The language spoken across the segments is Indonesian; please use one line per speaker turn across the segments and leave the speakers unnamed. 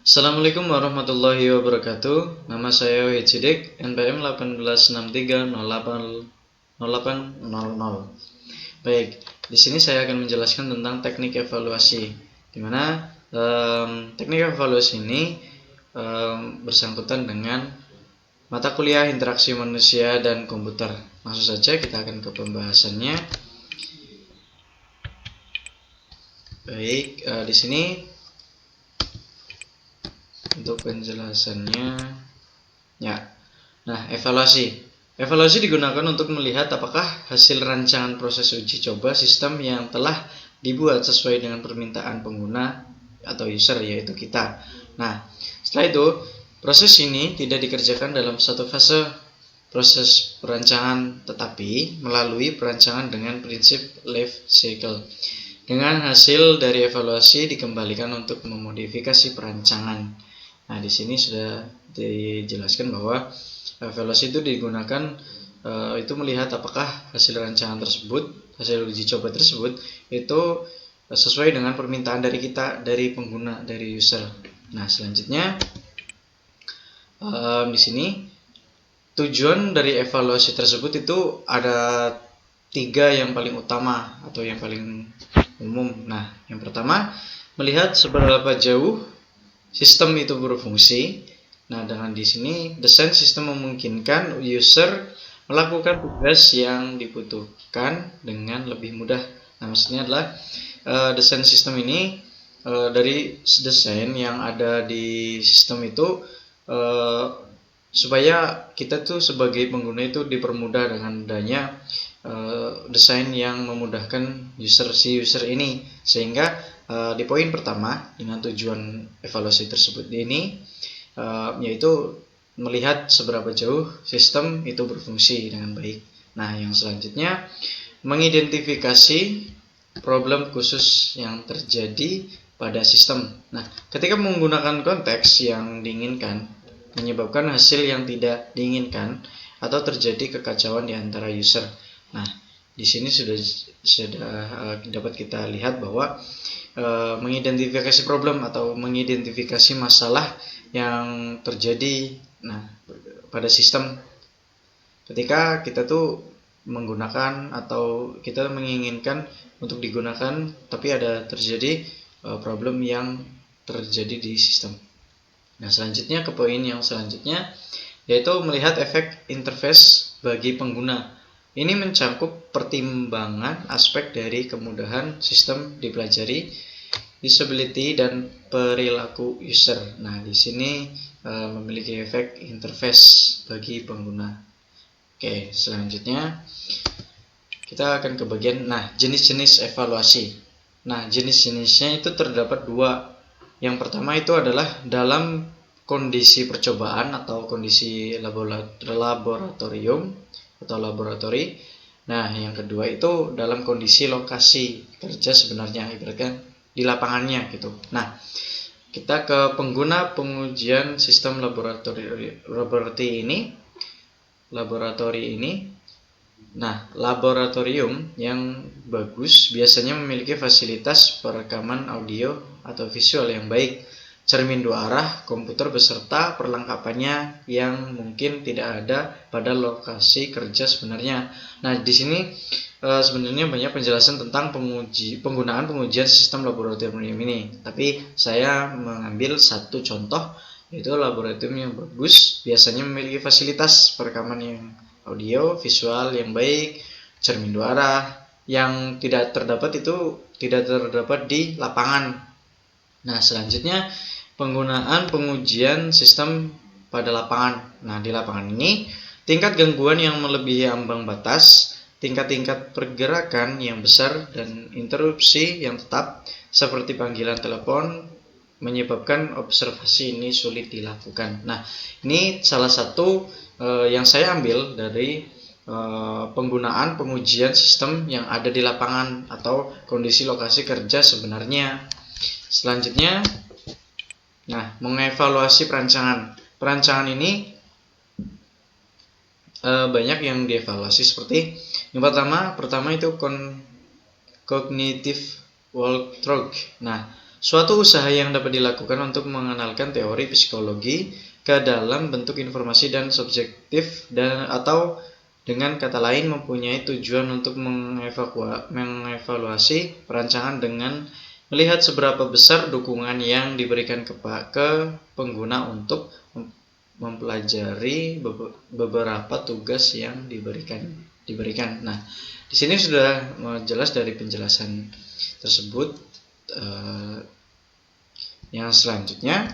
Assalamualaikum warahmatullahi wabarakatuh. Nama saya Wahid Sidik, NPM 1863080800. Baik, di sini saya akan menjelaskan tentang teknik evaluasi. Di mana teknik evaluasi ini bersangkutan dengan mata kuliah interaksi manusia dan komputer. Langsung saja kita akan ke pembahasannya. Baik, di sini untuk penjelasannya ya. Nah, evaluasi digunakan untuk melihat apakah hasil rancangan proses uji coba sistem yang telah dibuat sesuai dengan permintaan pengguna atau user, yaitu kita. Nah, setelah itu proses ini tidak dikerjakan dalam satu fase proses perancangan, tetapi melalui perancangan dengan prinsip life cycle. Dengan hasil dari evaluasi dikembalikan untuk memodifikasi perancangan. Nah, di sini sudah dijelaskan bahwa evaluasi itu digunakan itu melihat apakah hasil rancangan tersebut, hasil uji coba tersebut itu sesuai dengan permintaan dari kita, dari pengguna, dari user. Nah, selanjutnya di sini tujuan dari evaluasi tersebut itu ada 3 yang paling utama atau yang paling umum. Nah, yang pertama, melihat seberapa jauh sistem itu berfungsi. Nah, dengan di sini desain sistem memungkinkan user melakukan tugas yang dibutuhkan dengan lebih mudah. Nah, maksudnya adalah desain sistem ini dari desain yang ada di sistem itu supaya kita tuh sebagai pengguna itu dipermudah dengan adanya desain yang memudahkan user ini, sehingga di poin pertama dengan tujuan evaluasi tersebut ini yaitu melihat seberapa jauh sistem itu berfungsi dengan baik. Nah, yang selanjutnya mengidentifikasi problem khusus yang terjadi pada sistem. Nah, ketika menggunakan konteks yang diinginkan menyebabkan hasil yang tidak diinginkan atau terjadi kekacauan di antara user. Nah, di sini sudah dapat kita lihat bahwa mengidentifikasi problem atau mengidentifikasi masalah yang terjadi pada sistem ketika kita tuh menggunakan atau kita menginginkan untuk digunakan, tapi ada terjadi problem yang terjadi di sistem. Nah, selanjutnya ke poin yang selanjutnya, yaitu melihat efek interface bagi pengguna. Ini mencakup pertimbangan aspek dari kemudahan sistem dipelajari, usability, dan perilaku user. Nah, di sini memiliki efek interface bagi pengguna. Oke, selanjutnya kita akan ke bagian jenis-jenis evaluasi. Nah, jenis-jenisnya itu terdapat 2. Yang pertama itu adalah dalam kondisi percobaan atau kondisi laboratorium atau laboratori. Nah, yang kedua itu dalam kondisi lokasi kerja sebenarnya, ibaratkan di lapangannya gitu. Nah, kita ke pengguna pengujian sistem laboratori ini. Nah, laboratorium yang bagus biasanya memiliki fasilitas perekaman audio atau visual yang baik, cermin 2 arah, komputer beserta perlengkapannya yang mungkin tidak ada pada lokasi kerja sebenarnya. Nah, di sini sebenarnya banyak penjelasan tentang penggunaan pengujian sistem laboratorium ini, tapi saya mengambil satu contoh, yaitu laboratorium yang bagus biasanya memiliki fasilitas perekaman yang audio visual yang baik, cermin 2 arah, yang tidak terdapat di lapangan. Nah, selanjutnya penggunaan pengujian sistem pada lapangan. Nah, di lapangan ini tingkat gangguan yang melebihi ambang batas, tingkat-tingkat pergerakan yang besar, dan interupsi yang tetap seperti panggilan telepon menyebabkan observasi ini sulit dilakukan. Nah, ini salah satu yang saya ambil dari penggunaan pengujian sistem yang ada di lapangan atau kondisi lokasi kerja sebenarnya. Selanjutnya, mengevaluasi perancangan. Perancangan ini banyak yang dievaluasi, seperti yang pertama itu cognitive walkthrough. Nah, Suatu usaha yang dapat dilakukan untuk mengenalkan teori psikologi ke dalam bentuk informasi dan subjektif atau dengan kata lain mempunyai tujuan untuk mengevaluasi perancangan dengan melihat seberapa besar dukungan yang diberikan ke pengguna untuk mempelajari beberapa tugas yang diberikan. Nah, di sini sudah jelas dari penjelasan tersebut. Yang selanjutnya,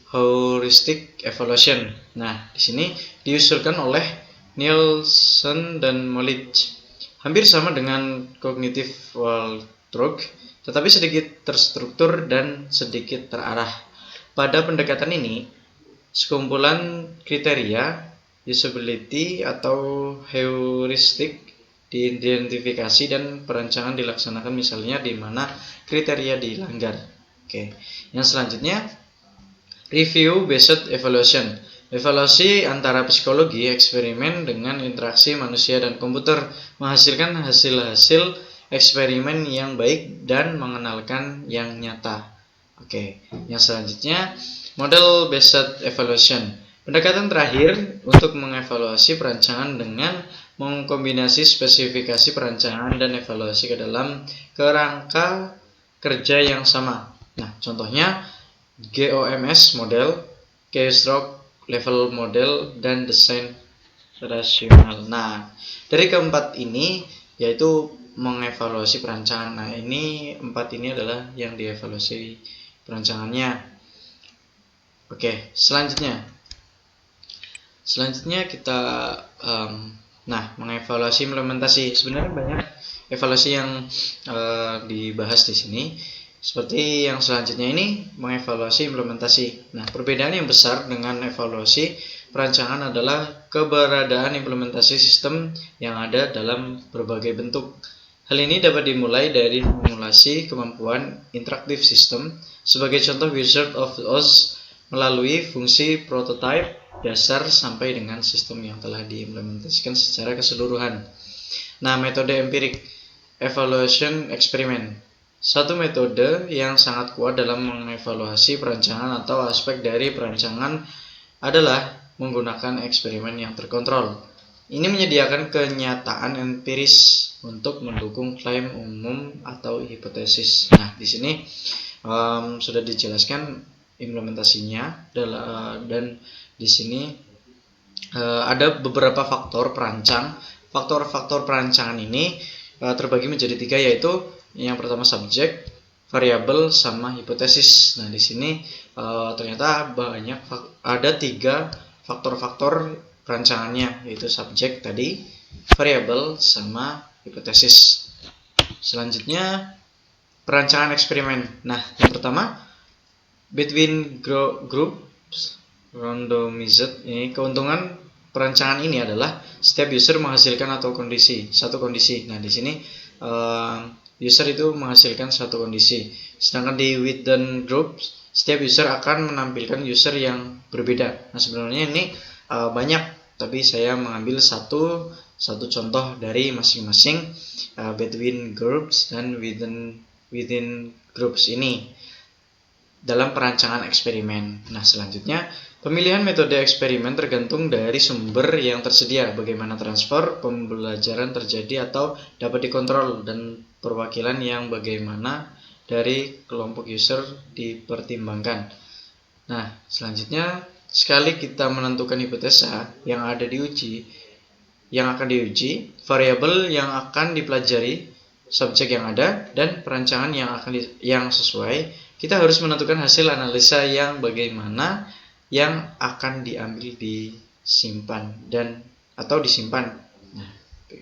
heuristic evaluation. Nah, di sini diusulkan oleh Nielsen dan Molich. Hampir sama dengan cognitive Waltrug, tetapi sedikit terstruktur dan sedikit terarah. Pada pendekatan ini, sekumpulan kriteria usability atau heuristik diidentifikasi dan perancangan dilaksanakan, misalnya di mana kriteria dilanggar. Oke. Yang selanjutnya, review based evaluation. Evaluasi antara psikologi eksperimen dengan interaksi manusia dan komputer menghasilkan hasil-hasil eksperimen yang baik dan mengenalkan yang nyata. Oke. Yang selanjutnya, model based evaluation. Pendekatan terakhir untuk mengevaluasi perancangan dengan mengkombinasi spesifikasi perancangan dan evaluasi ke dalam kerangka kerja yang sama. Nah, contohnya GOMS model, keystroke level model, dan desain rasional. Nah, dari keempat ini yaitu mengevaluasi perancangan. Nah, ini empat ini adalah yang dievaluasi perancangannya. Oke, selanjutnya kita mengevaluasi implementasi. Sebenarnya banyak evaluasi yang dibahas di sini. Seperti yang selanjutnya ini, mengevaluasi implementasi. Nah, perbedaan yang besar dengan evaluasi perancangan adalah keberadaan implementasi sistem yang ada dalam berbagai bentuk. Hal ini dapat dimulai dari simulasi kemampuan interaktif sistem. Sebagai contoh, Wizard of Oz melalui fungsi prototype dasar sampai dengan sistem yang telah diimplementasikan secara keseluruhan. Nah, metode empirik, evaluation eksperimen. Satu metode yang sangat kuat dalam mengevaluasi perancangan atau aspek dari perancangan adalah menggunakan eksperimen yang terkontrol. Ini menyediakan kenyataan empiris untuk mendukung klaim umum atau hipotesis. Nah, di sini sudah dijelaskan implementasinya, dan di sini ada beberapa faktor perancang. Faktor-faktor perancangan ini terbagi menjadi 3, yaitu yang pertama subjek, variabel, sama hipotesis. Nah, di sini ternyata ada 3 faktor-faktor perancangannya, yaitu subjek tadi, variabel, sama hipotesis. Selanjutnya, perancangan eksperimen. Nah, yang pertama, between groups randomized. Ini keuntungan perancangan ini adalah setiap user menghasilkan satu kondisi. Nah, di sini user itu menghasilkan satu kondisi. Sedangkan di within groups, setiap user akan menampilkan user yang berbeda. Nah, sebenarnya ini banyak, tapi saya mengambil satu contoh dari masing-masing between groups dan within groups ini dalam perancangan eksperimen. Nah, selanjutnya, pemilihan metode eksperimen tergantung dari sumber yang tersedia, bagaimana transfer pembelajaran terjadi atau dapat dikontrol, dan perwakilan yang bagaimana dari kelompok user dipertimbangkan. Nah, selanjutnya, sekali kita menentukan hipotesa yang akan diuji, variabel yang akan dipelajari, subjek yang ada, dan perancangan yang sesuai, kita harus menentukan hasil analisa yang bagaimana yang akan disimpan. Nah,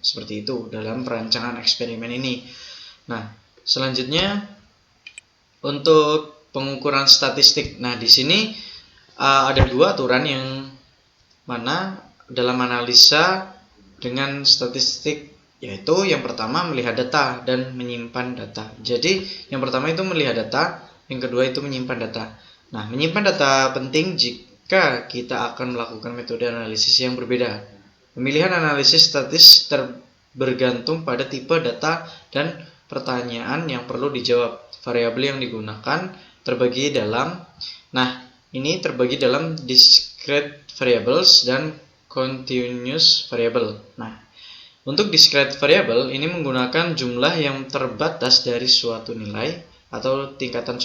seperti itu dalam perancangan eksperimen ini. Nah, selanjutnya untuk pengukuran statistik. Nah, di sini ada 2 aturan yang mana dalam analisa dengan statistik, yaitu yang pertama melihat data dan menyimpan data. Jadi, yang pertama itu melihat data, yang kedua itu menyimpan data. Nah, menyimpan data penting jika kita akan melakukan metode analisis yang berbeda. Pemilihan analisis statis bergantung pada tipe data dan pertanyaan yang perlu dijawab. Variabel yang digunakan terbagi dalam, ini terbagi dalam discrete variables dan continuous variable. Untuk discrete variable ini menggunakan jumlah yang terbatas dari suatu nilai atau tingkatan,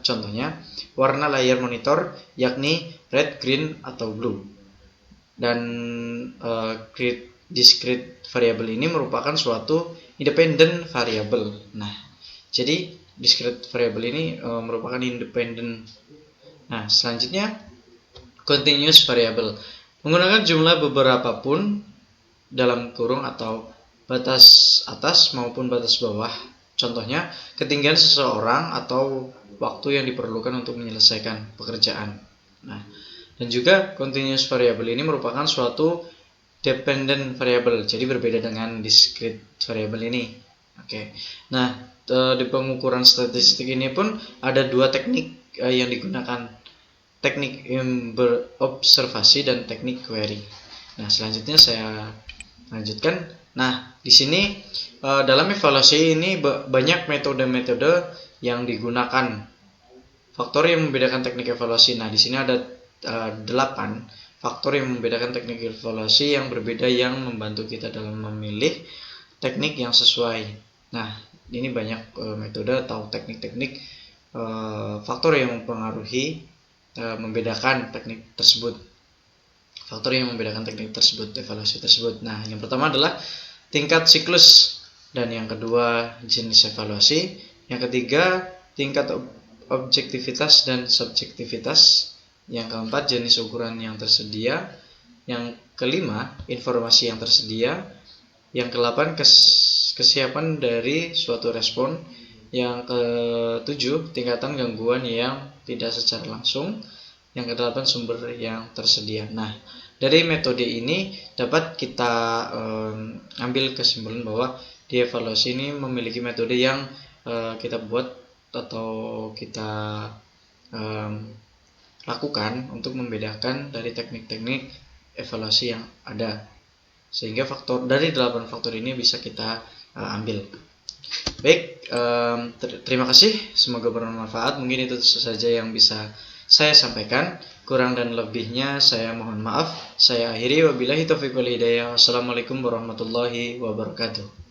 contohnya warna layar monitor, yakni red, green, atau blue. Dan discrete variable ini merupakan suatu independent variable. Jadi discrete variable ini merupakan independent. Selanjutnya continuous variable menggunakan jumlah beberapa pun dalam kurung atau batas atas maupun batas bawah. Contohnya ketinggian seseorang atau waktu yang diperlukan untuk menyelesaikan pekerjaan. Dan juga continuous variable ini merupakan suatu dependent variable, jadi berbeda dengan discrete variable ini. Di pengukuran statistik ini pun ada dua teknik yang digunakan, teknik observasi dan teknik query. Selanjutnya saya lanjutkan. Di sini dalam evaluasi ini banyak metode-metode yang digunakan. Faktor yang membedakan teknik evaluasi. Di sini ada 8 faktor yang membedakan teknik evaluasi yang berbeda yang membantu kita dalam memilih teknik yang sesuai. Ini banyak metode atau teknik-teknik faktor yang mempengaruhi membedakan teknik tersebut. Faktor yang membedakan teknik tersebut, evaluasi tersebut. Yang pertama adalah tingkat siklus, dan yang kedua jenis evaluasi, yang ketiga tingkat objektivitas dan subjektivitas, yang keempat jenis ukuran yang tersedia, yang kelima informasi yang tersedia, yang ke-8 kesiapan dari suatu respon, yang ke-7 tingkatan gangguan yang tidak secara langsung, yang ke-8 sumber yang tersedia. Dari metode ini dapat kita ambil kesimpulan bahwa di evaluasi ini memiliki metode yang kita buat atau kita lakukan untuk membedakan dari teknik-teknik evaluasi yang ada, sehingga dari 8 faktor ini bisa kita ambil. Baik, terima kasih, semoga bermanfaat. Mungkin itu saja yang bisa saya sampaikan. Kurang dan lebihnya saya mohon maaf. Saya akhiri, wabillahi taufiq wal hidayah. Wassalamualaikum warahmatullahi wabarakatuh.